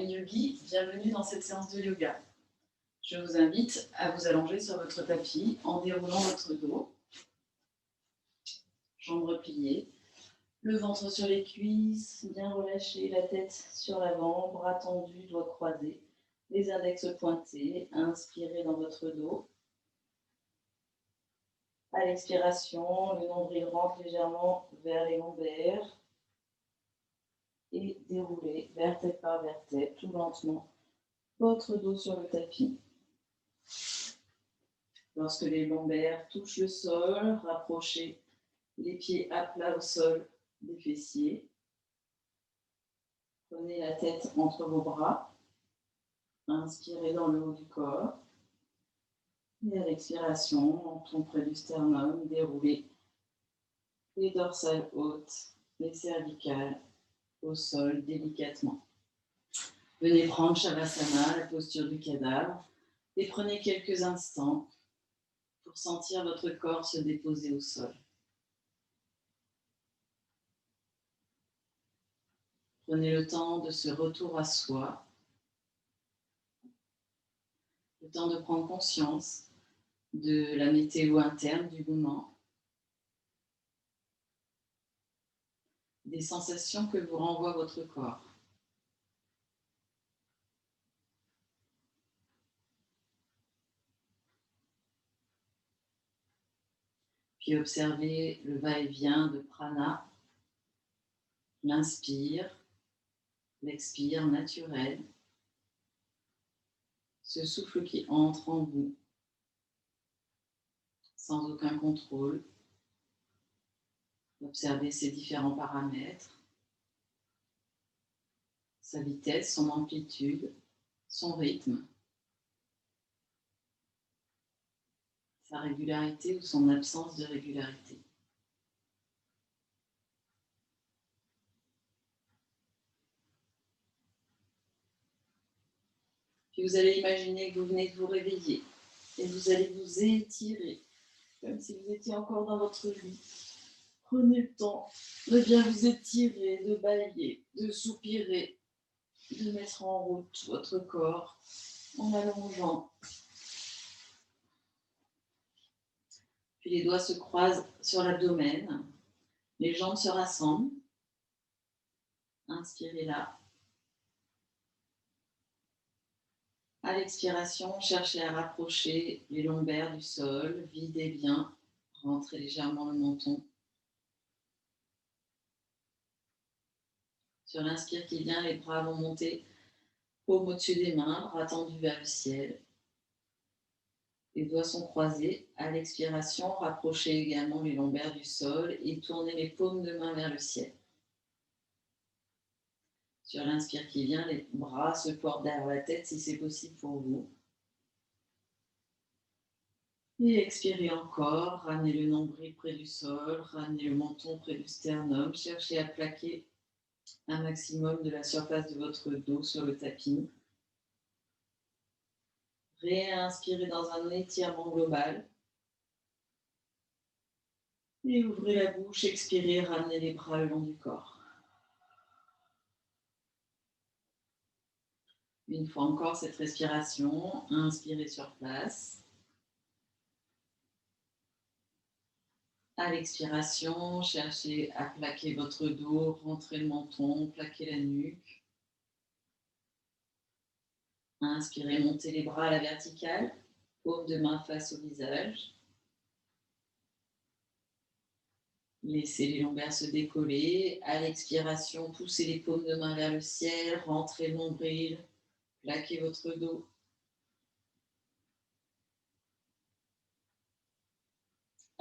Ami Yogi, bienvenue dans cette séance de yoga. Je vous invite à vous allonger sur votre tapis en déroulant votre dos, jambes repliées, le ventre sur les cuisses, bien relâché, la tête sur l'avant, bras tendus, doigts croisés, les index pointés, inspirez dans votre dos. À l'expiration, le nombril rentre légèrement vers les lombaires et déroulez vertèbre par vertèbre, tout lentement, votre dos sur le tapis. Lorsque les lombaires touchent le sol, rapprochez les pieds à plat au sol des fessiers. Prenez la tête entre vos bras. Inspirez dans le haut du corps. Et à l'expiration, menton près du sternum, déroulez les dorsales hautes, les cervicales au sol délicatement. Venez prendre Shavasana, la posture du cadavre, et prenez quelques instants pour sentir votre corps se déposer au sol. Prenez le temps de ce retour à soi, le temps de prendre conscience de la météo interne du moment, des sensations que vous renvoie votre corps. Puis observez le va-et-vient de prana, l'inspire, l'expire naturel, ce souffle qui entre en vous, sans aucun contrôle. Observez ses différents paramètres, sa vitesse, son amplitude, son rythme, sa régularité ou son absence de régularité. Puis vous allez imaginer que vous venez de vous réveiller et vous allez vous étirer, comme si vous étiez encore dans votre lit. Prenez le temps de bien vous étirer, de bâiller, de soupirer, de mettre en route votre corps en allongeant. Puis les doigts se croisent sur l'abdomen, les jambes se rassemblent. Inspirez là. À l'expiration, cherchez à rapprocher les lombaires du sol, videz bien, rentrez légèrement le menton. Sur l'inspire qui vient, les bras vont monter paume au-dessus des mains, bras tendus vers le ciel. Les doigts sont croisés. À l'expiration, rapprochez également les lombaires du sol et tournez les paumes de main vers le ciel. Sur l'inspire qui vient, les bras se portent derrière la tête si c'est possible pour vous. Et expirez encore, ramenez le nombril près du sol, ramenez le menton près du sternum. Cherchez à plaquer un maximum de la surface de votre dos sur le tapis. Réinspirez dans un étirement global. Et ouvrez la bouche, expirez, ramenez les bras le long du corps. Une fois encore, cette respiration, inspirez sur place. À l'expiration, cherchez à plaquer votre dos, rentrez le menton, plaquez la nuque. Inspirez, montez les bras à la verticale, paume de main face au visage. Laissez les lombaires se décoller. À l'expiration, poussez les paumes de main vers le ciel, rentrez le nombril, plaquez votre dos.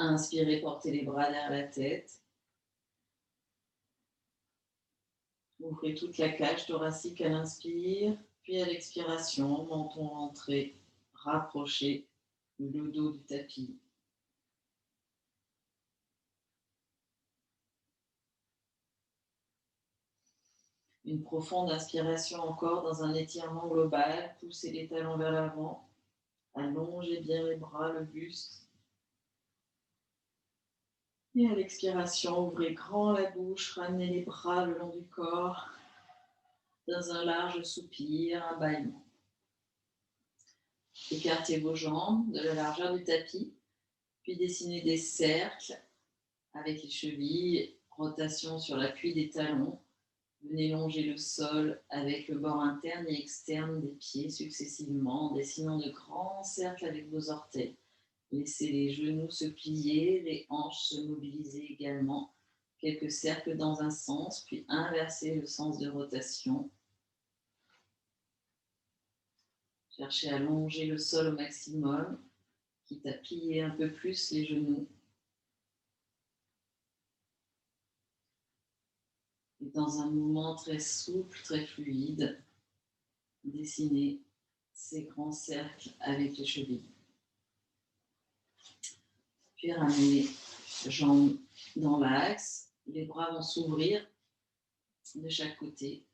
Inspirez, portez les bras derrière la tête. Ouvrez toute la cage thoracique à l'inspire, puis à l'expiration, menton rentré, rapprochez le dos du tapis. Une profonde inspiration encore dans un étirement global. Poussez les talons vers l'avant. Allongez bien les bras, le buste. Et à l'expiration, ouvrez grand la bouche, ramenez les bras le long du corps. dans un large soupir, un bâillement. Écartez vos jambes de la largeur du tapis, puis dessinez des cercles avec les chevilles, rotation sur l'appui des talons. Venez longer le sol avec le bord interne et externe des pieds successivement, en dessinant de grands cercles avec vos orteils. Laissez les genoux se plier, les hanches se mobiliser également. Quelques cercles dans un sens, puis inversez le sens de rotation. Cherchez à longer le sol au maximum, quitte à plier un peu plus les genoux. Et dans un mouvement très souple, très fluide, dessinez ces grands cercles avec les chevilles. Puis ramenez les jambes dans l'axe. Les bras vont s'ouvrir de chaque côté.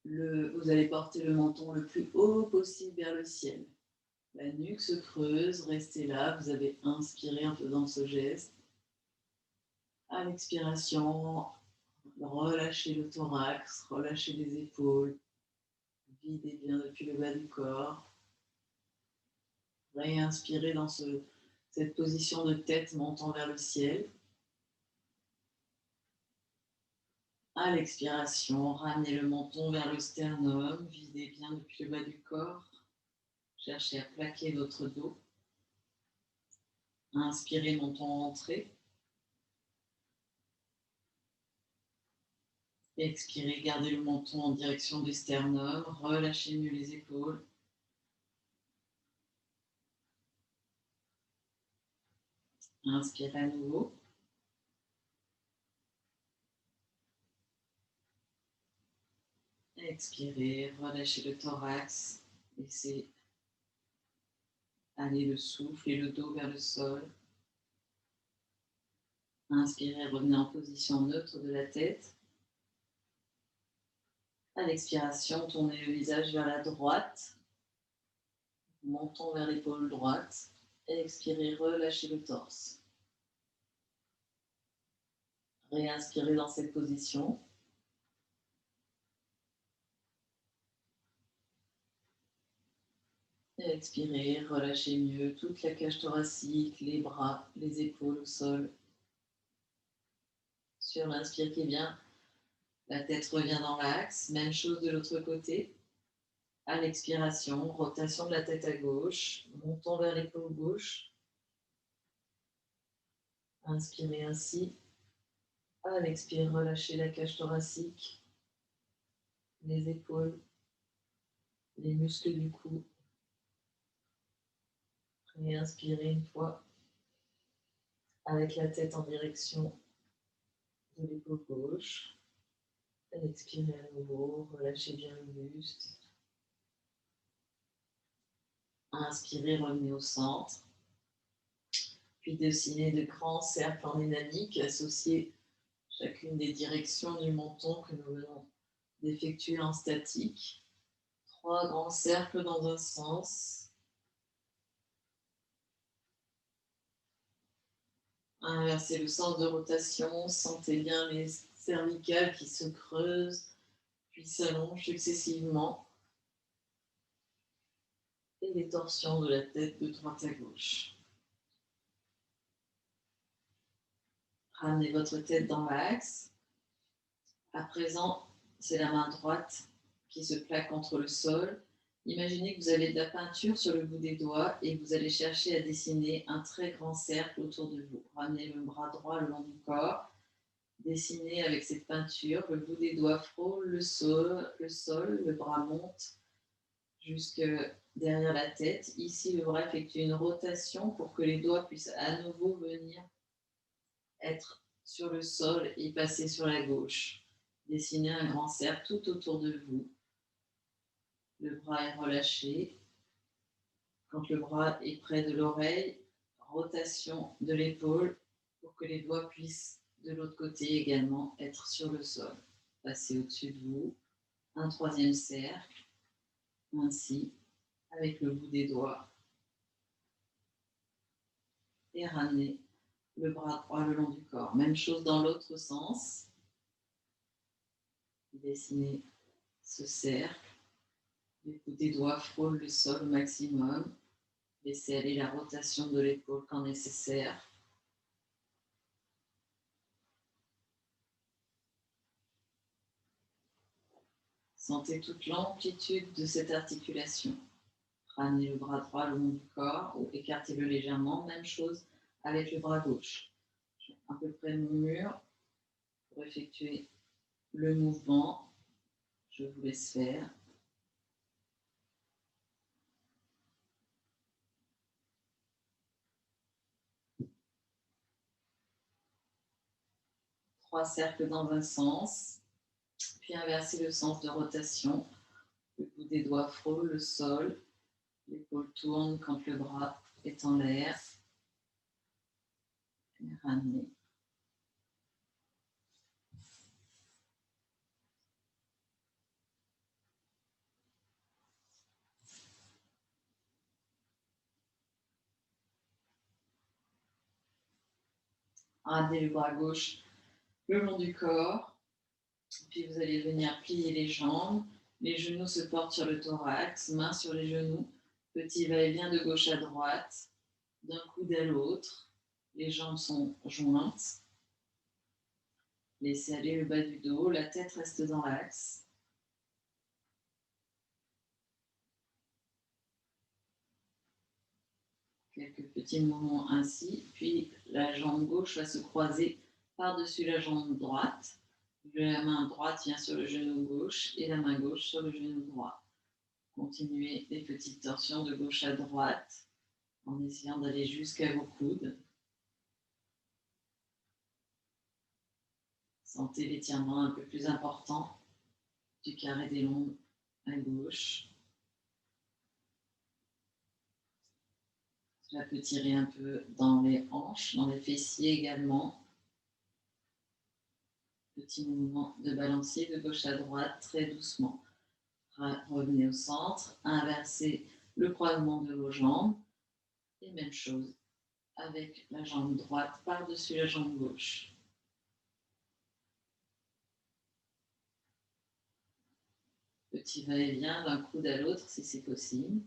Vous allez porter le menton le plus haut possible vers le ciel. La nuque se creuse, restez là. Vous avez inspiré en faisant ce geste. À l'expiration, relâchez le thorax, relâchez les épaules. Videz bien depuis le bas du corps. Réinspirez dans cette position de tête montant vers le ciel. À l'expiration, ramenez le menton vers le sternum, videz bien depuis le bas du corps. Cherchez à plaquer votre dos. Inspirez, menton rentré. Expirez, gardez le menton en direction du sternum. Relâchez mieux les épaules. Inspirez à nouveau. Expirez, relâchez le thorax. Laissez aller le souffle et le dos vers le sol. Inspirez, revenez en position neutre de la tête. À l'expiration, tournez le visage vers la droite. Menton vers l'épaule droite. Expirez, relâchez le torse. Réinspirez dans cette position. Et expirez, relâchez mieux toute la cage thoracique, les bras, les épaules au sol. Sur l'inspire qui vient, la tête revient dans l'axe. Même chose de l'autre côté. À l'expiration, rotation de la tête à gauche, menton vers l'épaule gauche. Inspirez ainsi. À l'expire, relâchez la cage thoracique, les épaules, les muscles du cou. Et inspirez une fois avec la tête en direction de l'épaule gauche. Expirez à nouveau, relâchez bien le buste. Inspirez, revenez au centre. Puis dessinez de grands cercles en dynamique, associez chacune des directions du menton que nous venons d'effectuer en statique. 3 grands cercles dans un sens. Inversez le sens de rotation, sentez bien les cervicales qui se creusent, puis s'allongent successivement, et les torsions de la tête de droite à gauche. Ramenez votre tête dans l'axe. À présent, c'est la main droite qui se plaque contre le sol. Imaginez que vous avez de la peinture sur le bout des doigts et vous allez chercher à dessiner un très grand cercle autour de vous. Ramenez le bras droit le long du corps. Dessinez avec cette peinture, le bout des doigts frôle le sol, le bras monte jusque derrière la tête. Ici, le bras effectue une rotation pour que les doigts puissent à nouveau venir être sur le sol et passer sur la gauche. Dessinez un grand cercle tout autour de vous. Le bras est relâché. Quand le bras est près de l'oreille, rotation de l'épaule pour que les doigts puissent de l'autre côté également être sur le sol. Passez au-dessus de vous. Un 3e cercle, ainsi, avec le bout des doigts. Et ramenez le bras droit le long du corps. Même chose dans l'autre sens. Dessinez ce cercle. Les coups des doigts frôlent le sol au maximum. Laissez aller la rotation de l'épaule quand nécessaire. Sentez toute l'amplitude de cette articulation. Ramenez le bras droit le long du corps ou écartez-le légèrement. Même chose avec le bras gauche. J'ai à peu près mon mur pour effectuer le mouvement. Je vous laisse faire. Trois cercles dans un sens, puis inversez le sens de rotation. Le bout des doigts frôle le sol, l'épaule tourne quand le bras est en l'air. Et ramenez. Ramenez le bras gauche le long du corps. Puis vous allez venir plier les jambes. Les genoux se portent sur le thorax, mains sur les genoux. Petit va-et-vient de gauche à droite, d'un coude à l'autre. Les jambes sont jointes. Laissez aller le bas du dos, la tête reste dans l'axe. Quelques petits mouvements ainsi, puis la jambe gauche va se croiser par-dessus la jambe droite. La main droite vient sur le genou gauche et la main gauche sur le genou droit. Continuez les petites torsions de gauche à droite en essayant d'aller jusqu'à vos coudes. Sentez l'étirement un peu plus important du carré des lombes à gauche. Cela peut tirer un peu dans les hanches, dans les fessiers également. Petit mouvement de balancier de gauche à droite, très doucement. Revenez au centre, inversez le croisement de vos jambes. Et même chose avec la jambe droite par-dessus la jambe gauche. Petit va-et-vient d'un coude à l'autre si c'est possible.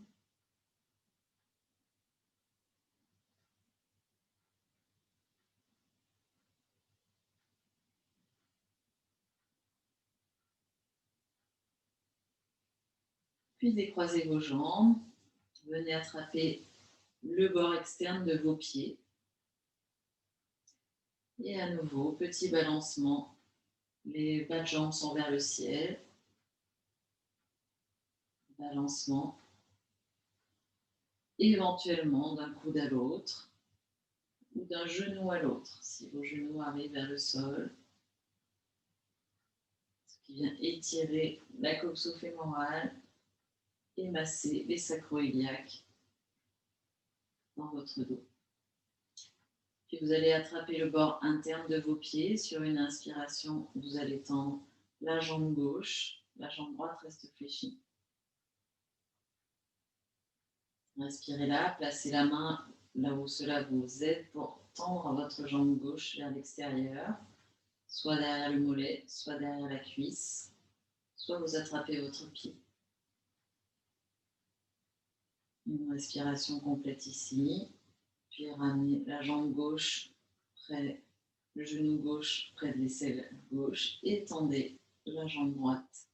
Puis décroisez vos jambes. Venez attraper le bord externe de vos pieds. Et à nouveau, petit balancement. Les bas de jambes sont vers le ciel. Balancement. Éventuellement d'un coude à l'autre ou d'un genou à l'autre, si vos genoux arrivent vers le sol. Ce qui vient étirer la coxo-fémorale et masser les sacro-iliaques dans votre dos. Puis vous allez attraper le bord interne de vos pieds. Sur une inspiration, vous allez tendre la jambe gauche, la jambe droite reste fléchie. Inspirez là, placez la main là où cela vous aide pour tendre votre jambe gauche vers l'extérieur, soit derrière le mollet, soit derrière la cuisse, soit vous attrapez votre pied. Une respiration complète ici, puis ramenez la jambe gauche près, le genou gauche près de l'aisselle gauche et tendez la jambe droite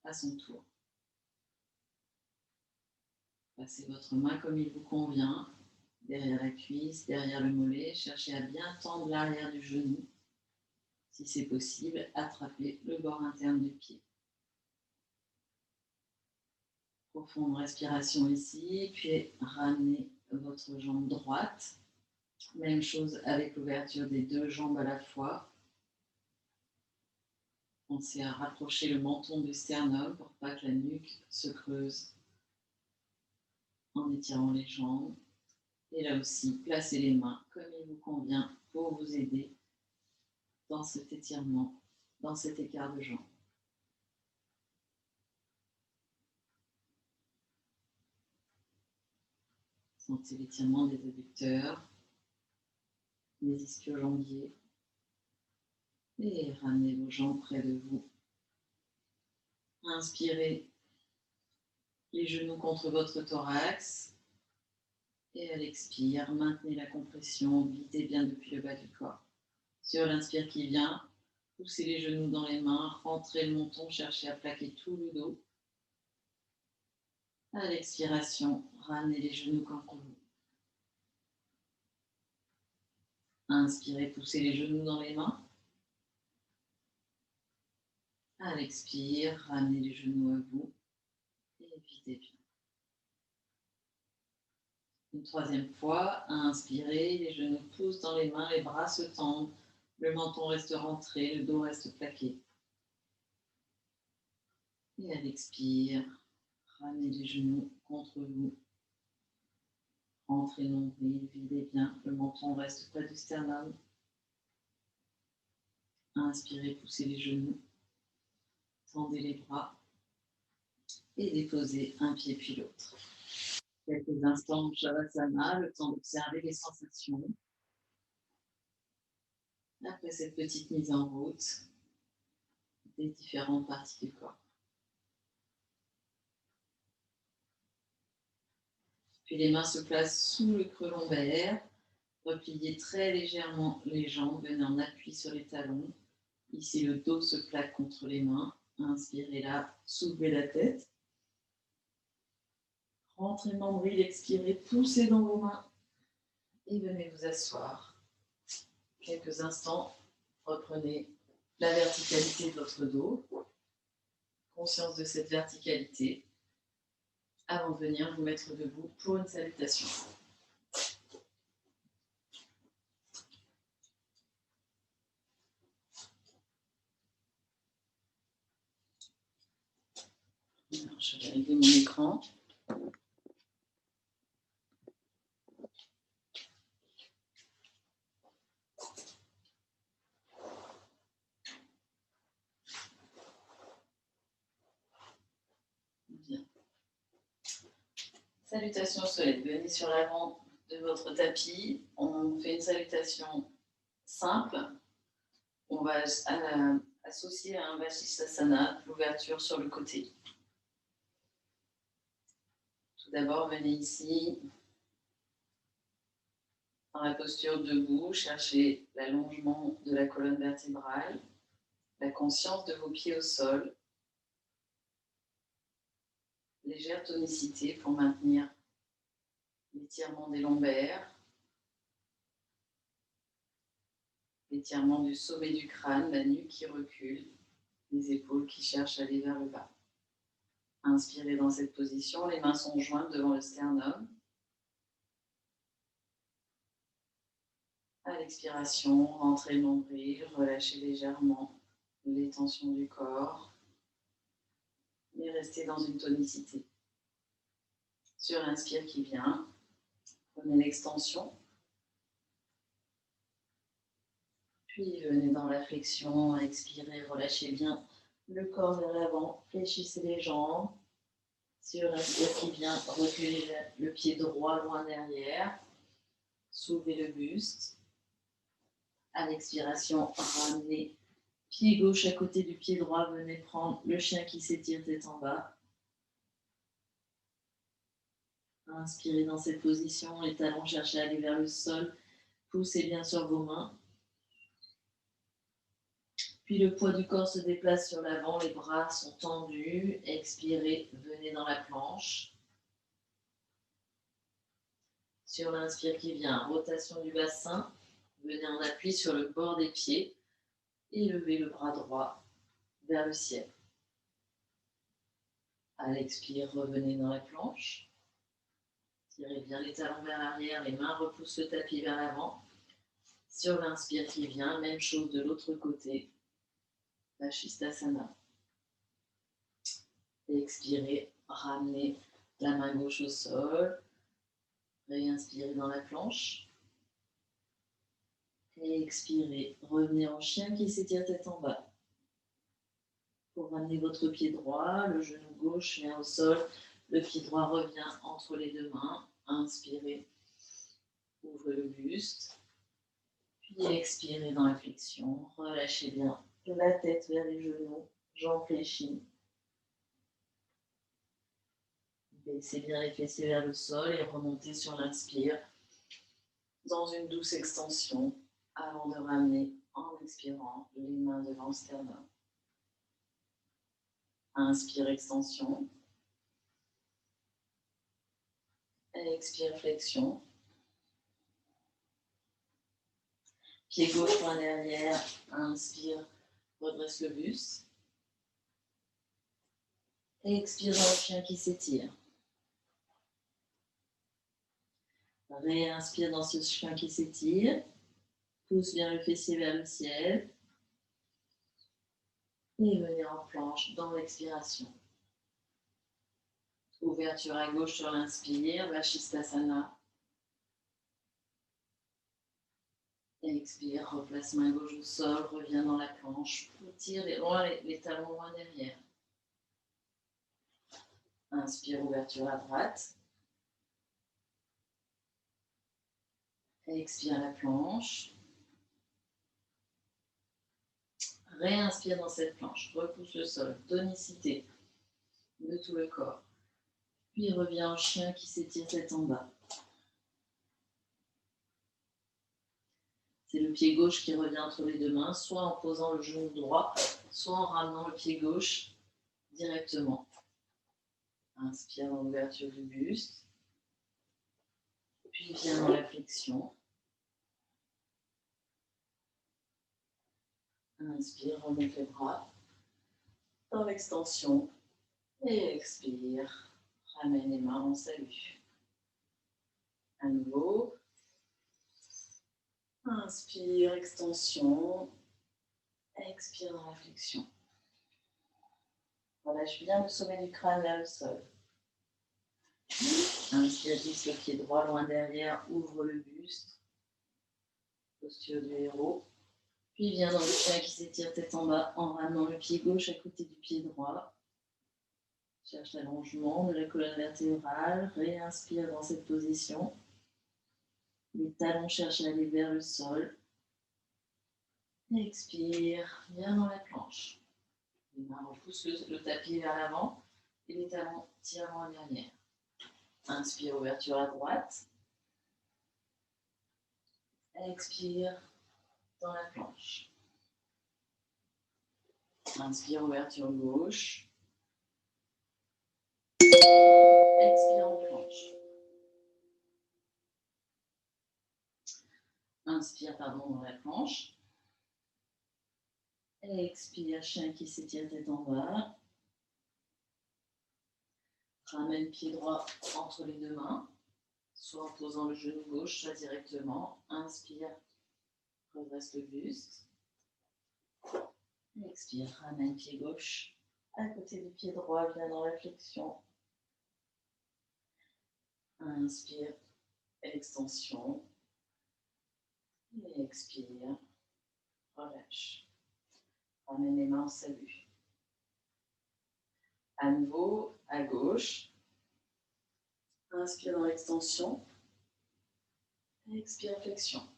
à son tour. Passez votre main comme il vous convient, derrière la cuisse, derrière le mollet. Cherchez à bien tendre l'arrière du genou. Si c'est possible, attrapez le bord interne du pied. Profonde respiration ici, puis ramenez votre jambe droite. Même chose avec l'ouverture des deux jambes à la fois. Pensez à rapprocher le menton du sternum pour pas que la nuque se creuse en étirant les jambes. Et là aussi, placez les mains comme il vous convient pour vous aider dans cet étirement, dans cet écart de jambes. Sentez l'étirement des adducteurs, des ischio-jambiers et ramenez vos jambes près de vous Inspirez les genoux contre votre thorax. Et à l'expire, maintenez la compression, videz bien depuis le bas du corps. Sur l'inspire qui vient, poussez les genoux dans les mains, rentrez le menton, cherchez à plaquer tout le dos. À l'expiration, ramenez les genoux contre vous. Inspirez, poussez les genoux dans les mains. À l'expire, ramenez les genoux à vous et videz bien. Une troisième fois, inspirez, les genoux poussent dans les mains, les bras se tendent, le menton reste rentré, le dos reste plaqué. Et à l'expire, ramenez les genoux contre vous. Rentrez nombril, videz bien, le menton reste près du sternum. Inspirez, poussez les genoux, tendez les bras et déposez un pied puis l'autre. Quelques instants de Shavasana, le temps d'observer les sensations. Après cette petite mise en route des différentes parties du corps. Puis les mains se placent sous le creux lombaire. Repliez très légèrement les jambes, venez en appui sur les talons. Ici, le dos se plaque contre les mains. Inspirez là, soulevez la tête. Rentrez nombril, expirez, poussez dans vos mains. Et venez vous asseoir. Quelques instants, reprenez la verticalité de votre dos. Conscience de cette verticalité avant de venir vous mettre debout pour une salutation. Alors, je vais régler mon écran. Bien. Salutation au soleil. Venez sur l'avant de votre tapis. On fait une salutation simple. On va associer à un Vashisthasana, l'ouverture sur le côté. Tout d'abord, venez ici, dans la posture debout, cherchez l'allongement de la colonne vertébrale, la conscience de vos pieds au sol, légère tonicité pour maintenir l'étirement des lombaires, l'étirement du sommet du crâne, la nuque qui recule, les épaules qui cherchent à aller vers le bas. Inspirez dans cette position, les mains sont jointes devant le sternum. À l'expiration, rentrez le nombril, relâchez légèrement les tensions du corps, mais restez dans une tonicité. Sur l'inspire qui vient, prenez l'extension, puis venez dans la flexion, expirez, relâchez bien le corps vers l'avant, fléchissez les jambes. Sur l'inspire qui vient, reculez le pied droit loin derrière, soulevez le buste. À l'expiration, ramenez pied gauche à côté du pied droit, venez prendre le chien qui s'étire tête en bas. Inspirez dans cette position, les talons cherchez à aller vers le sol, poussez bien sur vos mains. Puis le poids du corps se déplace sur l'avant, les bras sont tendus. Expirez, venez dans la planche. Sur l'inspire qui vient, rotation du bassin, venez en appui sur le bord des pieds et levez le bras droit vers le ciel. À l'expire, revenez dans la planche. Tirez bien les talons vers l'arrière, les mains repoussent le tapis vers l'avant. Sur l'inspire qui vient, même chose de l'autre côté. Vashisthasana. Expirez, ramenez la main gauche au sol. Réinspirez dans la planche. Et expirez, revenez en chien qui s'étire tête en bas. Pour ramener votre pied droit, le genou gauche vient au sol, le pied droit revient entre les deux mains. Inspirez, ouvrez le buste. Puis expirez dans la flexion, relâchez bien la tête vers les genoux, jambes fléchies. Baissez bien les fessiers vers le sol et remontez sur l'inspire dans une douce extension avant de ramener en expirant les mains devant le sternum. Inspire, extension. Expire, flexion. Pied gauche, poing derrière. Inspire, redresse le buste. Expire dans le chien qui s'étire. Réinspire dans ce chien qui s'étire. Pousse bien le fessier vers le ciel. Et venez en planche dans l'expiration. Ouverture à gauche sur l'inspire, Vashisthasana. Expire, replace main gauche au sol, reviens dans la planche. Tire les talons loin derrière. Inspire, ouverture à droite. Expire la planche. Réinspire dans cette planche. Repousse le sol. Tonicité de tout le corps. Puis reviens en chien qui s'étire tête en bas. C'est le pied gauche qui revient entre les deux mains, soit en posant le genou droit, soit en ramenant le pied gauche directement. Inspire dans l'ouverture du buste. Puis viens dans la flexion. Inspire, remonte les bras dans l'extension. Et expire, ramène les mains en salut. À nouveau. Inspire, extension. Expire dans la flexion. Relâche bien le sommet du crâne vers le sol. Inspire, glisse le pied droit loin derrière, ouvre le buste. Posture du héros. Puis viens dans le chien qui s'étire tête en bas en ramenant le pied gauche à côté du pied droit. Cherche l'allongement de la colonne vertébrale. Réinspire dans cette position. Les talons cherchent à aller vers le sol. Expire, viens dans la planche. Les mains repoussent le tapis vers l'avant et les talons tirent en arrière. Inspire, ouverture à droite. Expire dans la planche. Inspire, ouverture gauche. Expire en planche. Inspire, dans la planche. Expire, chien qui s'étire tête en bas. Ramène pied droit entre les deux mains, soit en posant le genou gauche, soit directement. Inspire, redresse le buste. Expire, ramène pied gauche à côté du pied droit, viens dans la flexion. Inspire, extension. Et expire, relâche. Ramène les mains en salut. À nouveau, à gauche. Inspire dans l'extension. Expire, flexion.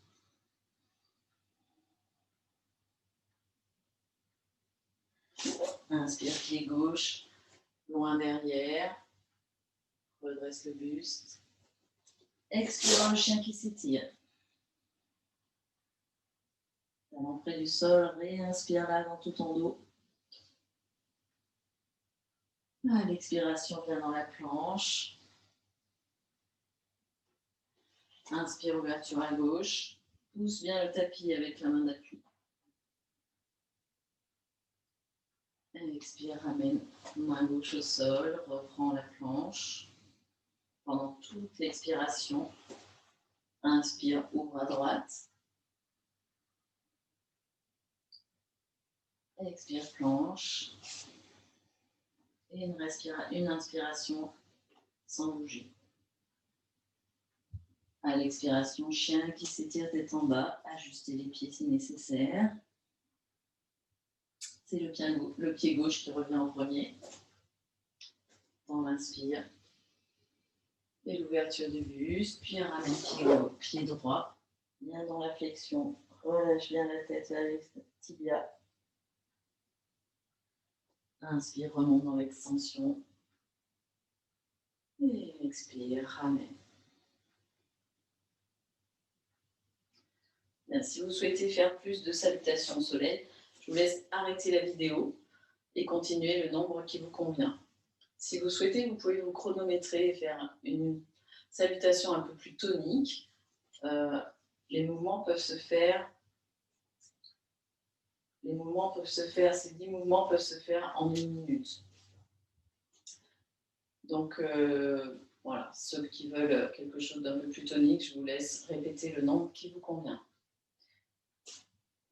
Inspire, pied gauche, loin derrière. Redresse le buste. Expire dans le chien qui s'étire. Talon près du sol, réinspire là dans tout ton dos. À l'expiration, viens dans la planche. Inspire, ouverture à gauche. Pousse bien le tapis avec la main d'appui. Expire, ramène main gauche au sol, reprends la planche. Pendant toute l'expiration, inspire, ouvre à droite. Expire, planche. Et une inspiration sans bouger. À l'expiration, chien qui s'étire tête en bas, ajustez les pieds si nécessaire. C'est le pied gauche qui revient en premier. Dans l'inspire. Et l'ouverture du buste, puis ramène pied droit. Bien dans la flexion. Relâche bien la tête avec le tibia. Inspire, remonte dans l'extension. expire, ramène. Bien, si vous souhaitez faire plus de salutations au soleil, je vous laisse arrêter la vidéo et continuer le nombre qui vous convient. Si vous souhaitez, vous pouvez vous chronométrer et faire une salutation un peu plus tonique. Les mouvements peuvent se faire, ces 10 mouvements peuvent se faire en 1 minute. Donc voilà, ceux qui veulent quelque chose d'un peu plus tonique, je vous laisse répéter le nombre qui vous convient.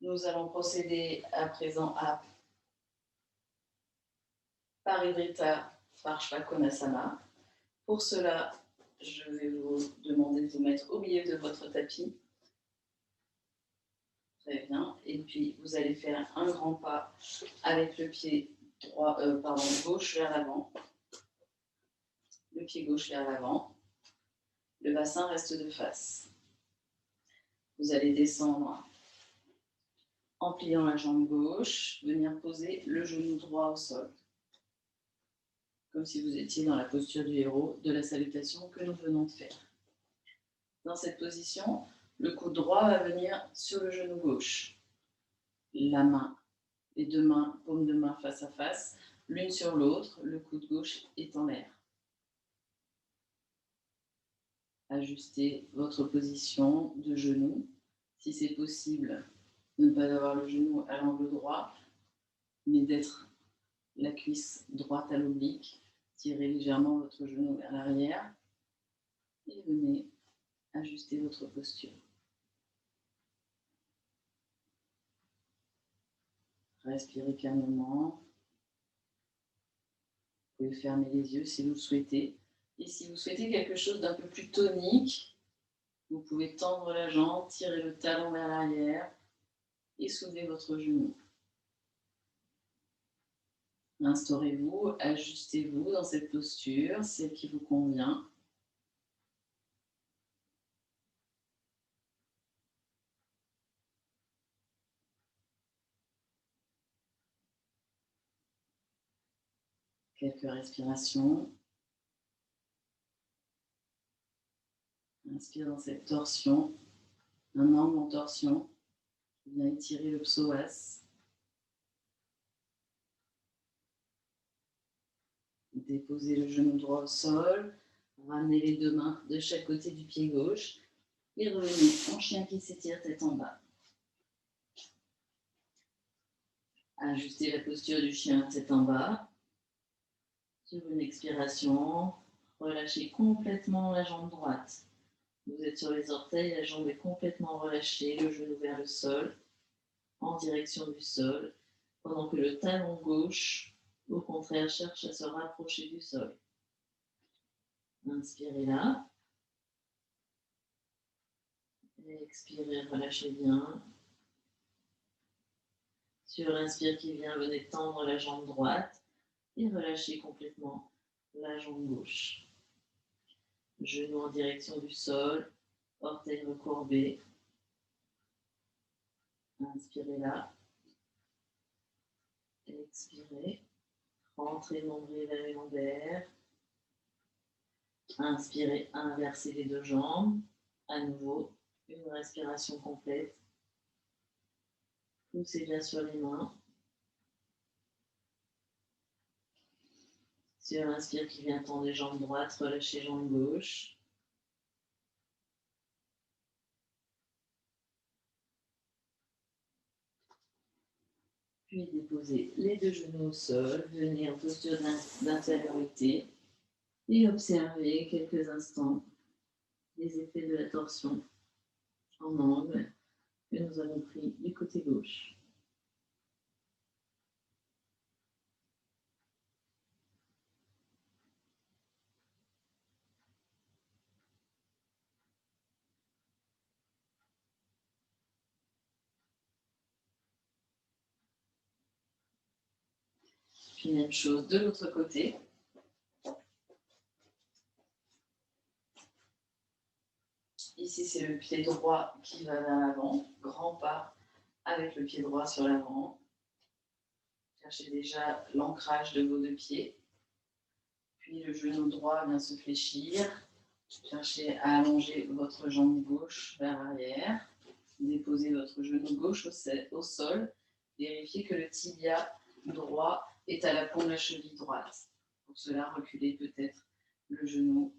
Nous allons procéder à présent à Parivrtta Parshvakonasana. Pour cela, je vais vous demander de vous mettre au milieu de votre tapis. Très bien. Et puis, vous allez faire un grand pas avec le pied gauche vers l'avant. Le pied gauche vers l'avant. Le bassin reste de face. Vous allez descendre en pliant la jambe gauche, venir poser le genou droit au sol. Comme si vous étiez dans la posture du héros de la salutation que nous venons de faire. Dans cette position, le coude droit va venir sur le genou gauche. La main, les deux mains, paumes de main face à face, l'une sur l'autre, le coude gauche est en l'air. Ajustez votre position de genou. Si c'est possible, de ne pas avoir le genou à l'angle droit, mais d'être la cuisse droite à l'oblique. Tirez légèrement votre genou vers l'arrière et venez ajuster votre posture. Respirez calmement. Vous pouvez fermer les yeux si vous le souhaitez. Et si vous souhaitez quelque chose d'un peu plus tonique, vous pouvez tendre la jambe, tirer le talon vers l'arrière et soulever votre genou. Instaurez-vous, ajustez-vous dans cette posture, celle qui vous convient. Quelques respirations. Inspire dans cette torsion, un angle en torsion qui vient étirer le psoas. Déposez le genou droit au sol, ramenez les deux mains de chaque côté du pied gauche et revenez en chien qui s'étire tête en bas. Ajustez la posture du chien tête en bas. Sur une expiration, relâchez complètement la jambe droite. Vous êtes sur les orteils, la jambe est complètement relâchée, le genou vers le sol, en direction du sol, pendant que le talon gauche, au contraire, cherche à se rapprocher du sol. Inspirez là. Et expirez, relâchez bien. Sur l'inspire qui vient, venez tendre la jambe droite et relâchez complètement la jambe gauche. Genou en direction du sol, orteils recourbés. Inspirez là. Expirez. Rentrez nombril vers les lombaires. Inspirez, inversez les deux jambes. À nouveau, une respiration complète. Poussez bien sur les mains. Sur l'inspire qui vient tendre les jambes droites, relâchez jambe gauche. Puis déposez les deux genoux au sol, venez en posture d'intériorité et observez quelques instants les effets de la torsion en angle que nous avons pris du côté gauche. Puis même chose de l'autre côté. Ici, c'est le pied droit qui va vers l'avant, grand pas avec le pied droit sur l'avant. Cherchez déjà l'ancrage de vos deux pieds. Puis le genou droit vient se fléchir. Cherchez à allonger votre jambe gauche vers l'arrière. Déposez votre genou gauche au sol. Vérifiez que le tibia droit est à la paume de la cheville droite. Pour cela, reculez peut-être le genou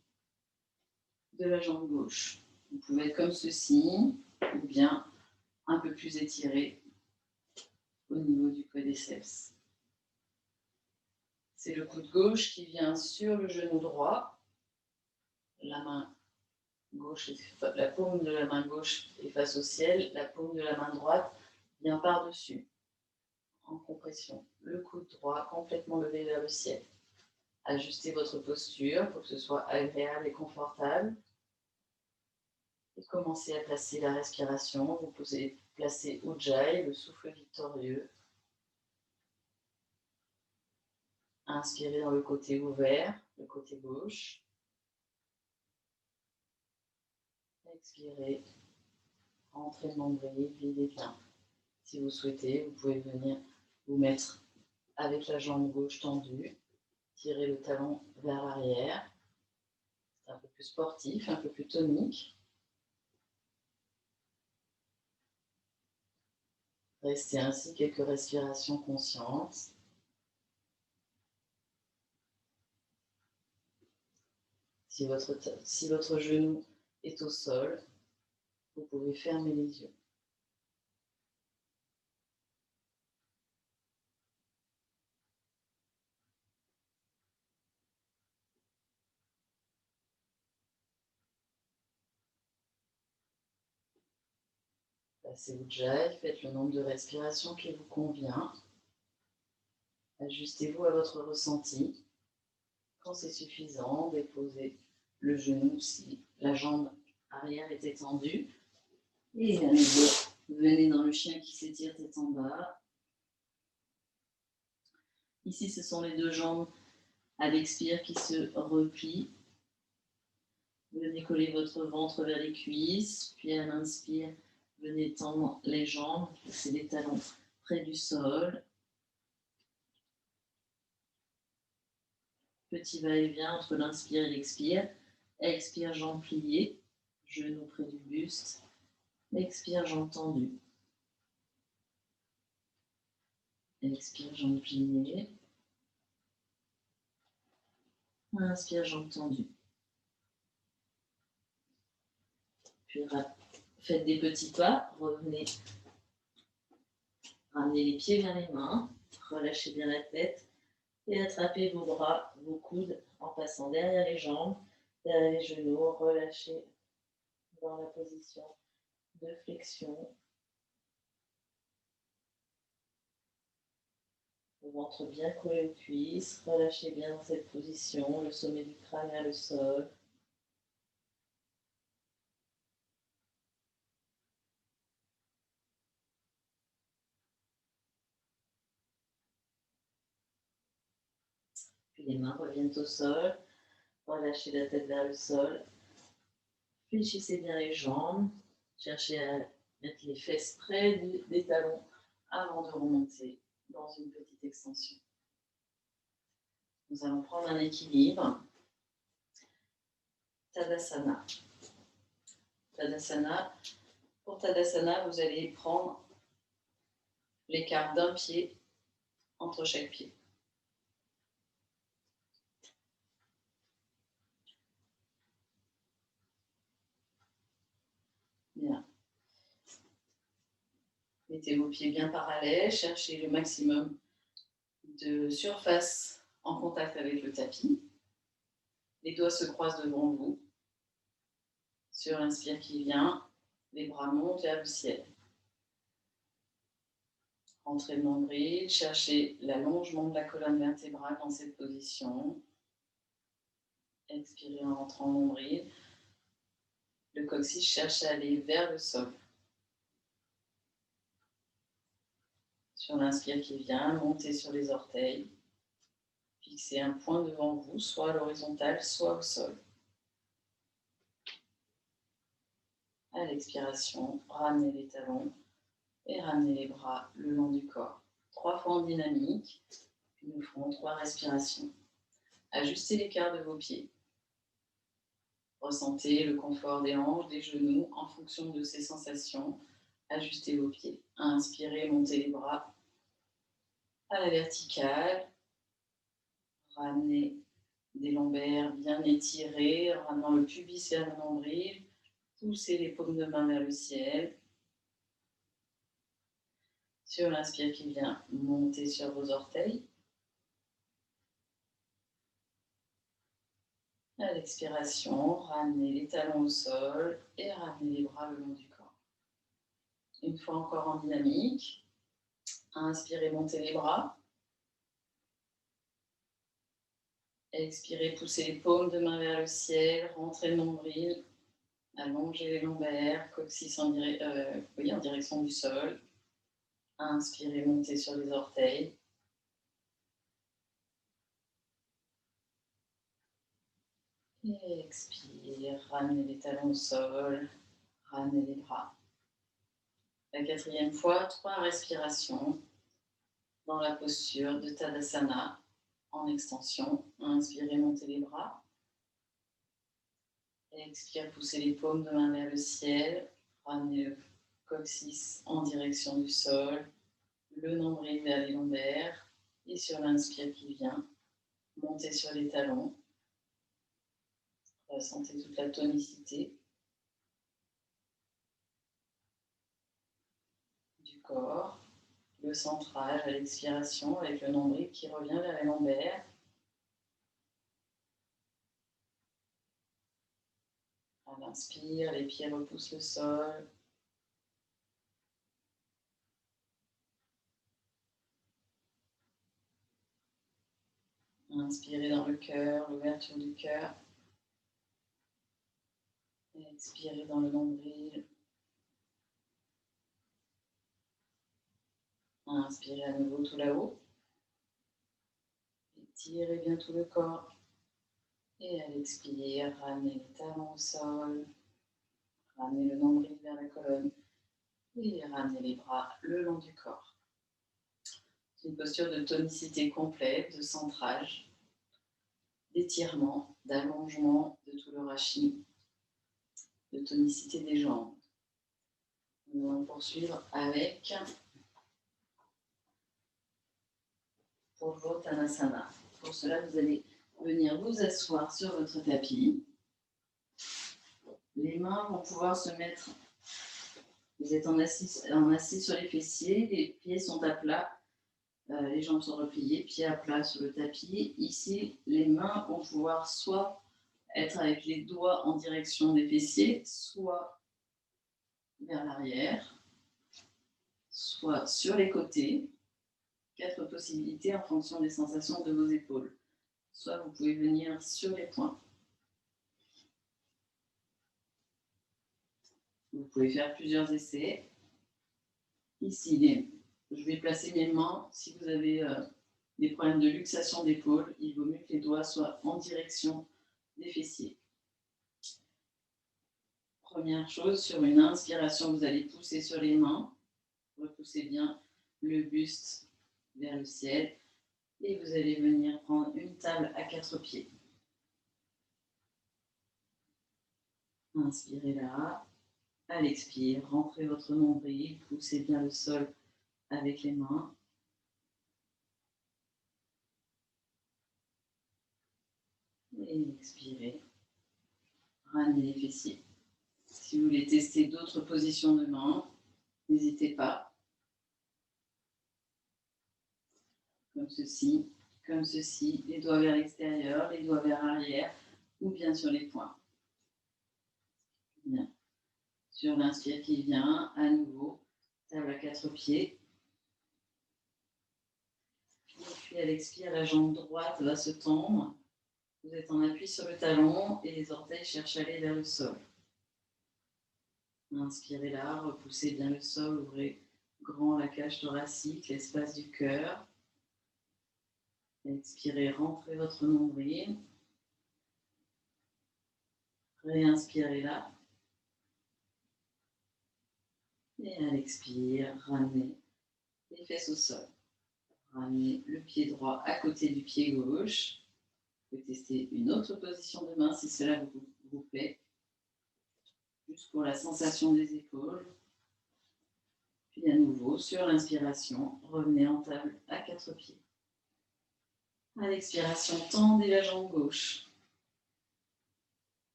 de la jambe gauche. Vous pouvez être comme ceci, ou bien un peu plus étiré au niveau du quadriceps. C'est le coude gauche qui vient sur le genou droit. La main gauche, la paume de la main gauche est face au ciel, la paume de la main droite vient par-dessus, en compression. Le coude droit complètement levé vers le ciel. Ajustez votre posture pour que ce soit agréable et confortable. Et commencez à placer la respiration. Vous pouvez placer Ujjayi, le souffle victorieux. Inspirez dans le côté ouvert, le côté gauche. Expirez, rentrez le nombril, videz bien. Si vous souhaitez, vous pouvez venir vous mettre avec la jambe gauche tendue. Tirez le talon vers l'arrière. C'est un peu plus sportif, un peu plus tonique. Restez ainsi quelques respirations conscientes. Si votre genou est au sol, vous pouvez fermer les yeux. Passez Ujjayi, faites le nombre de respirations qui vous convient. Ajustez-vous à votre ressenti. Quand c'est suffisant, déposez le genou si la jambe arrière est étendue. Et à nouveau, venez dans le chien qui s'étire tête en bas. Ici, ce sont les deux jambes à l'expire qui se replient. Venez coller votre ventre vers les cuisses, puis à l'inspire, venez tendre les jambes, placer les talons près du sol. Petit va-et-vient entre l'inspire et l'expire. Expire, jambes pliées, genoux près du buste. Expire, jambes tendues. Expire, jambes pliées. Inspire, jambes tendues. Puis faites des petits pas, revenez, ramenez les pieds vers les mains, relâchez bien la tête et attrapez vos bras, vos coudes en passant derrière les jambes, derrière les genoux, relâchez dans la position de flexion. Le ventre bien collé aux cuisses, relâchez bien dans cette position, le sommet du crâne vers le sol. Puis les mains reviennent au sol, relâchez la tête vers le sol. Fléchissez bien les jambes, cherchez à mettre les fesses près des talons avant de remonter dans une petite extension. Nous allons prendre un équilibre. Tadasana. Tadasana. Pour Tadasana, vous allez prendre l'écart d'un pied entre chaque pied. Bien. Mettez vos pieds bien parallèles, cherchez le maximum de surface en contact avec le tapis. Les doigts se croisent devant vous. Sur l'inspire qui vient, les bras montent vers le ciel. Rentrez le nombril, cherchez l'allongement de la colonne vertébrale dans cette position. Expirez en rentrant le nombril. Le coccyx cherche à aller vers le sol. Sur l'inspire qui vient, montez sur les orteils. Fixez un point devant vous, soit à l'horizontale, soit au sol. À l'expiration, ramenez les talons et ramenez les bras le long du corps. 3 fois en dynamique, puis nous ferons 3 respirations. Ajustez l'écart de vos pieds. Ressentez le confort des hanches, des genoux en fonction de ces sensations. Ajustez vos pieds. Inspirez, montez les bras à la verticale. Ramenez des lombaires bien étirés, ramenant le pubis vers le nombril. Poussez les paumes de main vers le ciel. Sur l'inspire qui vient, montez sur vos orteils. À l'expiration, ramenez les talons au sol et ramenez les bras le long du corps. Une fois encore en dynamique. Inspirez, montez les bras. Expirez, poussez les paumes de main vers le ciel, rentrez le nombril, allongez les lombaires, coccyx en direction du sol. Inspirez, montez sur les orteils. Et expire, ramenez les talons au sol, ramenez les bras. La 4e fois, 3 respirations dans la posture de Tadasana en extension. Inspirez, montez les bras. Expire, poussez les paumes de main vers le ciel. Ramenez le coccyx en direction du sol. Le nombril vers les lombaires. Et sur l'inspire qui vient, montez sur les talons. Ressentez toute la tonicité du corps. Le centrage à l'expiration avec le nombril qui revient vers les lombaires. À l'inspire, les pieds repoussent le sol. Inspirez dans le cœur, l'ouverture du cœur. Expirez dans le nombril. Inspirez à nouveau tout là-haut. Étirez bien tout le corps. Et à l'expire, ramenez les talons au sol. Ramenez le nombril vers la colonne. Et ramenez les bras le long du corps. C'est une posture de tonicité complète, de centrage, d'étirement, d'allongement de tout le rachis, de tonicité des jambes. Nous allons poursuivre avec Purvottanasana. Pour cela, vous allez venir vous asseoir sur votre tapis. Les mains vont pouvoir se mettre, vous êtes en assis sur les fessiers, les pieds sont à plat, les jambes sont repliées, pieds à plat sur le tapis. Ici, les mains vont pouvoir soit être avec les doigts en direction des fessiers, soit vers l'arrière, soit sur les côtés. 4 possibilités en fonction des sensations de vos épaules. Soit vous pouvez venir sur les poings. Vous pouvez faire plusieurs essais. Ici, je vais placer mes mains. Si vous avez des problèmes de luxation d'épaule, il vaut mieux que les doigts soient en direction des fessiers. Première chose, sur une inspiration, vous allez pousser sur les mains. Repoussez bien le buste vers le ciel. Et vous allez venir prendre une table à 4 pieds. Inspirez là. À l'expire, rentrez votre nombril, poussez bien le sol avec les mains. Et expirez. Ramenez les fessiers. Si vous voulez tester d'autres positions de main, n'hésitez pas. Comme ceci, les doigts vers l'extérieur, les doigts vers l'arrière, ou bien sur les poings. Bien. Sur l'inspire qui vient, à nouveau, table à 4 pieds. Et puis à l'expire, la jambe droite va se tendre. Vous êtes en appui sur le talon et les orteils cherchent à aller vers le sol. Inspirez là, repoussez bien le sol, ouvrez grand la cage thoracique, l'espace du cœur. Expirez, rentrez votre nombril. Réinspirez là. Et à l'expire, ramenez les fesses au sol. Ramenez le pied droit à côté du pied gauche. Vous pouvez tester une autre position de main si cela vous plaît, juste pour la sensation des épaules. Puis à nouveau, sur l'inspiration, revenez en table à 4 pieds. À l'expiration, tendez la jambe gauche.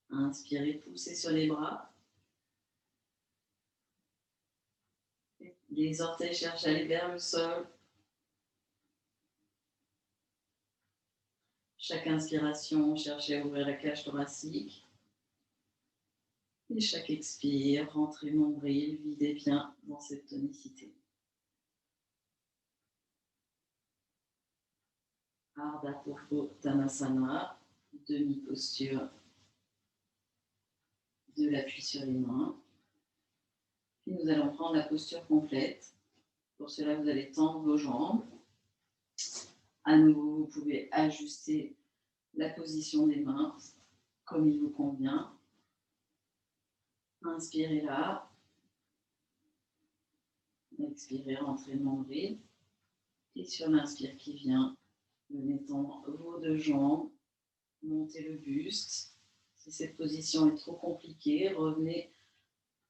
Inspirez, poussez sur les bras. Les orteils cherchent à aller vers le sol. Chaque inspiration, cherchez à ouvrir la cage thoracique. Et chaque expire, rentrez nombril, videz bien dans cette tonicité. Ardha Uttanasana, demi-posture de l'appui sur les mains. Puis nous allons prendre la posture complète. Pour cela, vous allez tendre vos jambes. À nouveau, vous pouvez ajuster la position des mains comme il vous convient. Inspirez là. Expirez, rentrez le nombril. Et sur l'inspire qui vient, venez tendre vos deux jambes, montez le buste. Si cette position est trop compliquée, revenez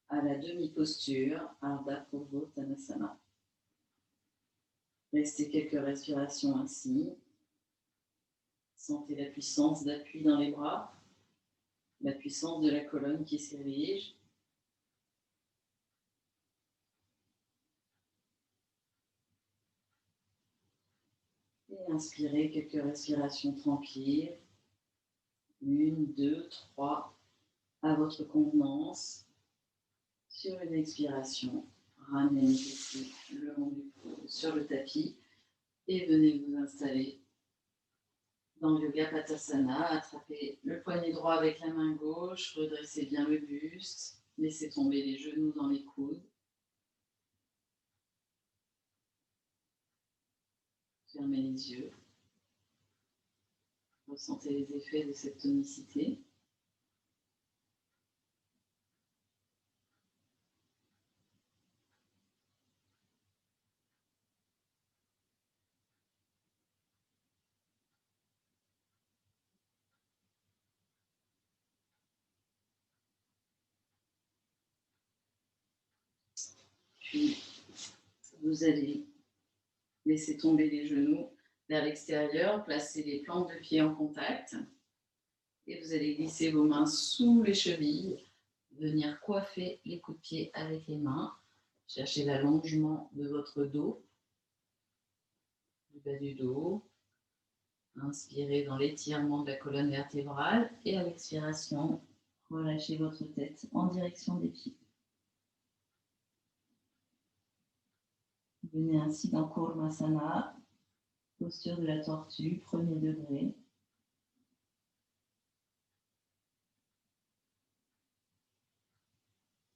à la demi-posture, Ardha Uttanasana. Restez quelques respirations ainsi. Sentez la puissance d'appui dans les bras, la puissance de la colonne qui s'érige. Et inspirez quelques respirations tranquilles. 1, 2, 3, à votre convenance. Sur une expiration, ramenez les pieds le long du cou sur le tapis et venez vous installer dans le Yoga Padasana. Attrapez le poignet droit avec la main gauche, redressez bien le buste, laissez tomber les genoux dans les coudes. Fermez les yeux. Ressentez les effets de cette tonicité. Puis, vous allez laisser tomber les genoux vers l'extérieur, placer les plantes de pied en contact. Et vous allez glisser vos mains sous les chevilles, venir coiffer les coups de pied avec les mains. Cherchez l'allongement de votre dos, du bas du dos. Inspirez dans l'étirement de la colonne vertébrale et à l'expiration, relâchez votre tête en direction des pieds. Venez ainsi dans Kurmasana, posture de la tortue, premier degré.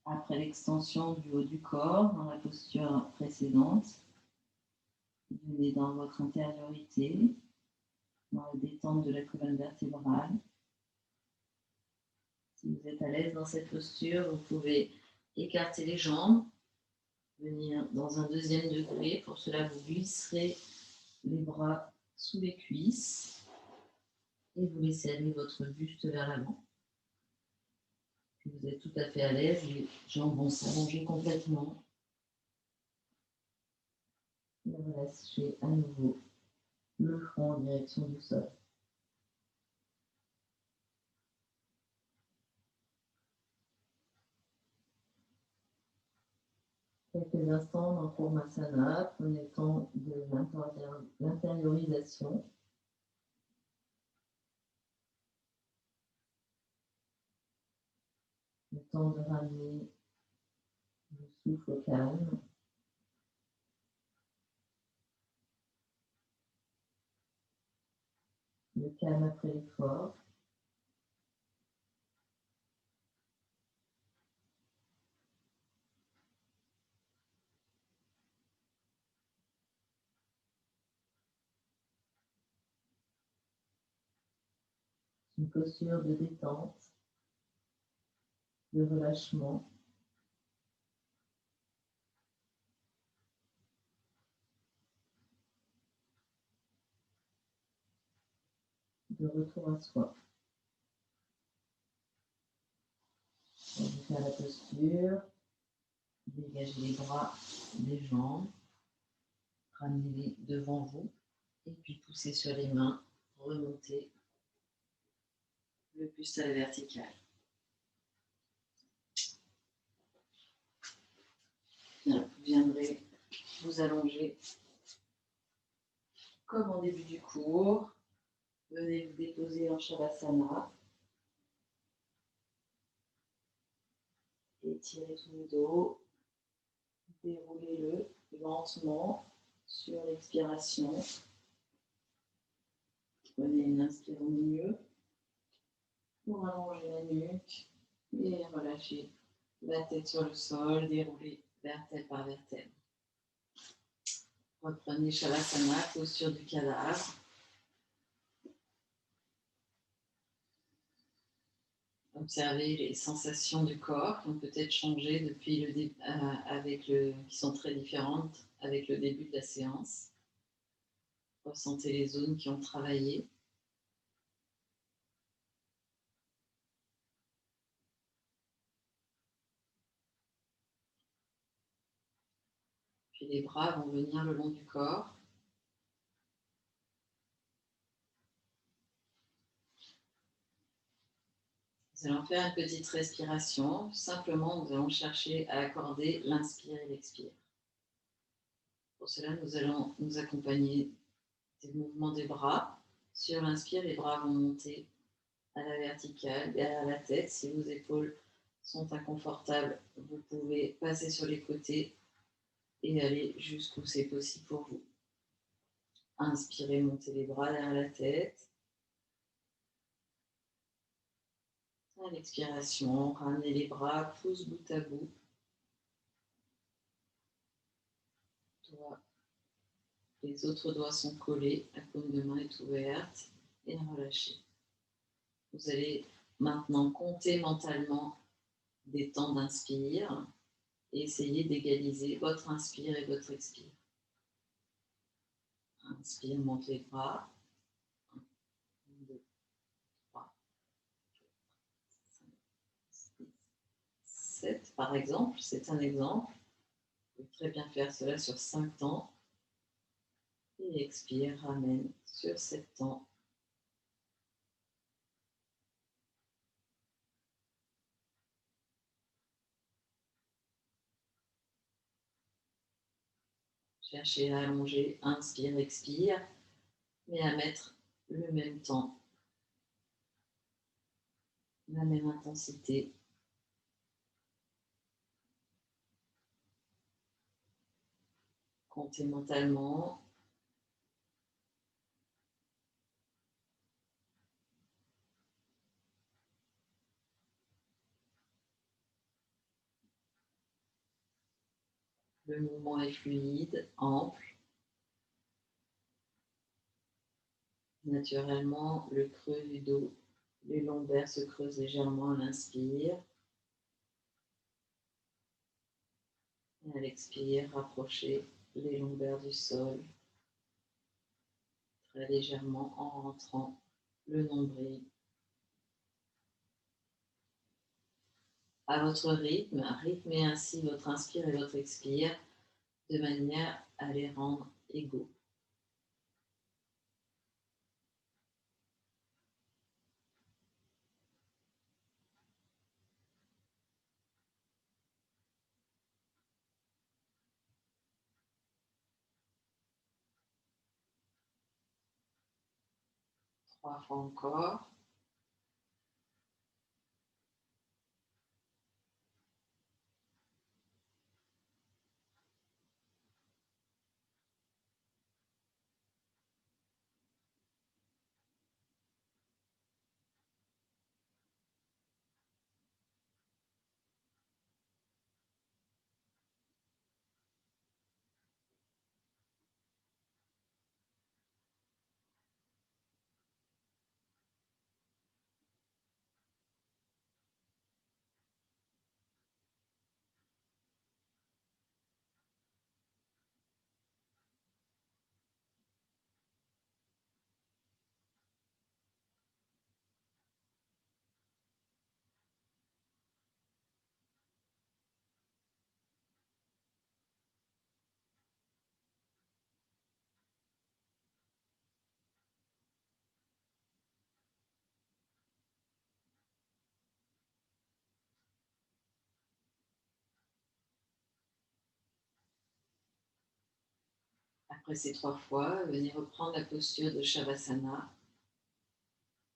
Après l'extension du haut du corps, dans la posture précédente, venez dans votre intériorité, dans la détente de la colonne vertébrale. Si vous êtes à l'aise dans cette posture, vous pouvez écarter les jambes, venir dans un deuxième degré. Pour cela, vous glisserez les bras sous les cuisses et vous laissez aller votre buste vers l'avant. Puis vous êtes tout à fait à l'aise, les jambes vont s'allonger complètement. Et relâchez à nouveau le front en direction du sol. Quelques instants dans Kurmasana, prenez le temps de l'intériorisation. Le temps de ramener le souffle au calme. Le calme après l'effort. Une posture de détente, de relâchement. de retour à soi. On va faire la posture, dégagez les bras des jambes, ramenez-les devant vous et puis poussez sur les mains, remontez le buste à la verticale. Bien, vous viendrez vous allonger comme en début du cours. Venez vous déposer en Shavasana. Étirez tout le dos. Déroulez-le lentement sur l'expiration. Prenez une inspire au milieu pour allonger la nuque et relâchez la tête sur le sol. Déroulez vertèbre par vertèbre. Reprenez Shavasana, posture du cadavre. Observez les sensations du corps qui ont peut-être changé depuis le début, qui sont très différentes avec le début de la séance. Ressentez les zones qui ont travaillé. Puis les bras vont venir le long du corps. Nous allons faire une petite respiration. Simplement, nous allons chercher à accorder l'inspire et l'expire. Pour cela, nous allons nous accompagner des mouvements des bras. Sur l'inspire, les bras vont monter à la verticale, derrière la tête. Si vos épaules sont inconfortables, vous pouvez passer sur les côtés et aller jusqu'où c'est possible pour vous. Inspirez, montez les bras derrière la tête. À l'expiration, ramenez les bras, pouces bout à bout. Les autres doigts sont collés, la paume de main est ouverte et relâchez. Vous allez maintenant compter mentalement des temps d'inspire et essayer d'égaliser votre inspire et votre expire. Inspire, monte les bras. 1, 2, 3, 4, 5, 6, 7 par exemple, c'est un exemple. Vous pouvez très bien faire cela sur 5 temps. Et expire, ramène sur 7 temps. Cherchez à allonger, inspire, expire, mais à mettre le même temps, la même intensité. Comptez mentalement. Le mouvement est fluide, ample. Naturellement, le creux du dos, les lombaires se creusent légèrement à l'inspire. Et à l'expire, rapprochez les lombaires du sol, très légèrement en rentrant le nombril. À votre rythme, rythmez ainsi votre inspire et votre expire de manière à les rendre égaux. Trois fois encore. Après ces 3 fois, venez reprendre la posture de Shavasana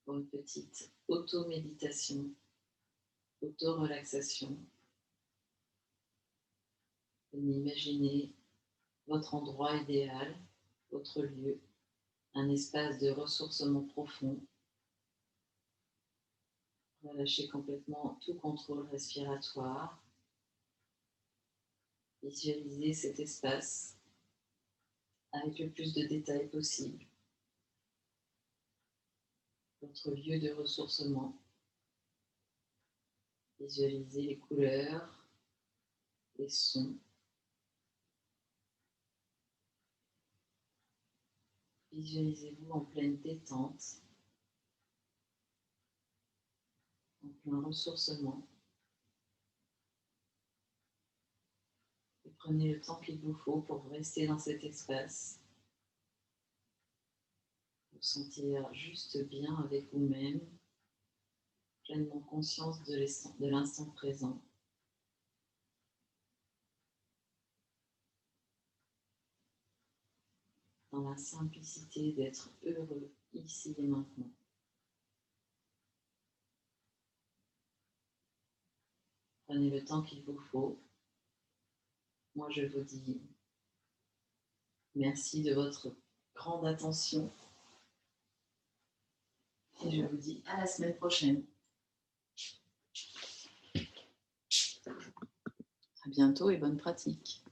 pour une petite auto-méditation, auto-relaxation. Venez imaginer votre endroit idéal, votre lieu, un espace de ressourcement profond. Relâchez complètement tout contrôle respiratoire. Visualisez cet espace avec le plus de détails possible. Votre lieu de ressourcement. Visualisez les couleurs, les sons. Visualisez-vous en pleine détente, en plein ressourcement. Et prenez le temps qu'il vous faut pour rester dans cet espace. Vous sentir juste bien avec vous-même, pleinement conscience de l'instant présent. Dans la simplicité d'être heureux ici et maintenant. Prenez le temps qu'il vous faut. Moi, je vous dis merci de votre grande attention. Et je vous dis à la semaine prochaine. À bientôt et bonne pratique.